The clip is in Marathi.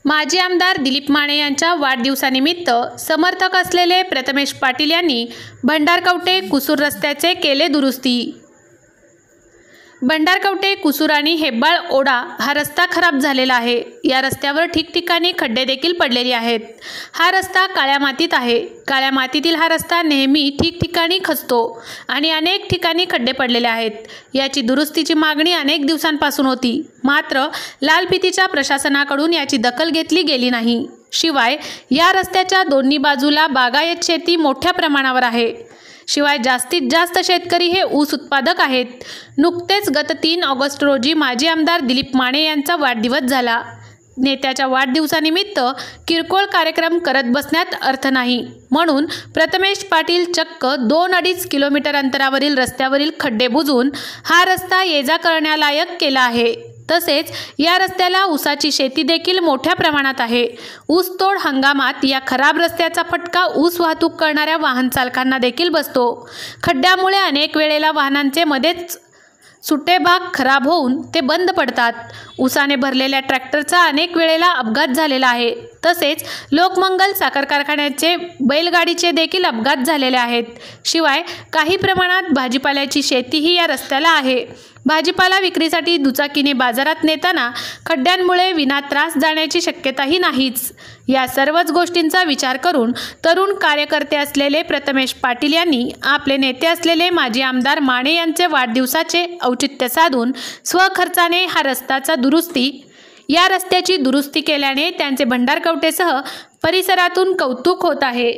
माजी आमदार दिलीप माने यांच्या वाढदिवसानिमित्त समर्थक असलेले प्रथमेश पाटील यांनी भंडारकवटे कुसूर रस्त्याचे केले दुरुस्ती। भंडारकवटे कुसूर आणि हेब्बाळ ओढा हा रस्ता खराब झालेला आहे। या रस्त्यावर ठिकठिकाणी खड्डे देखील पडलेले आहेत। हा रस्ता काळ्या मातीत आहे। काळ्या मातीतील हा रस्ता नेहमी ठिकठिकाणी खचतो आणि अनेक ठिकाणी खड्डे पडलेले आहेत। याची दुरुस्तीची मागणी अनेक दिवसांपासून होती, मात्र लाल फितीच्या प्रशासनाकडून याची दखल घेतली गेली नाही। शिवाय या रस्त्याच्या दोन्ही बाजूला बागायत शेती मोठ्या प्रमाणावर आहे। शिवाय जास्तीत जास्त शेतकरी हे ऊस उत्पादक आहेत। नुकतेच गत 3 ऑगस्ट रोजी माजी आमदार दिलीप माने यांचा वाढदिवस झाला। नेत्याच्या वाढदिवसानिमित्त किरकोळ कार्यक्रम करत बसण्यात अर्थ नाही, म्हणून प्रथमेश पाटील चक्क 2-2.5 किलोमीटर अंतरावरील रस्त्यावरील खड्डे बुजवून हा रस्ता ये-जा करण्यालायक केला आहे। तसेच या रस्त्याला ऊसाची शेती देखील मोठ्या प्रमाणात आहे। ऊसतोड हंगामात या खराब रस्त्याचा फटका ऊस वाहतूक करणाऱ्या वाहन चालकांना देखील बसतो। खड्ड्यामुळे अनेक वेळेला वाहनांचे मध्येच सुटे भाग खराब होऊन ते बंद पडतात। ऊसाने भरलेल्या ट्रॅक्टरचा अनेक वेळेला अपघात झालेला आहे। तसेच लोकमंगल साखर कारखान्याचे बैलगाडीचे देखील अपघात झालेले आहेत। शिवाय काही प्रमाणात भाजीपाल्याची शेतीही या रस्त्याला आहे। भाजीपाला विक्रीसाठी दुचाकीने बाजारात नेताना खड्ड्यांमुळे विनात्रास जाण्याची शक्यताही नाहीच। या सर्वच गोष्टींचा विचार करून तरुण कार्यकर्ते असलेले प्रथमेश पाटील यांनी आपले नेते असलेले माजी आमदार माने यांचे वाढदिवसाचे औचित्य साधून स्वखर्चाने या रस्त्याची दुरुस्ती केल्याने त्यांचे भंडारकवटेसह परिसरातून कौतुक होत आहे।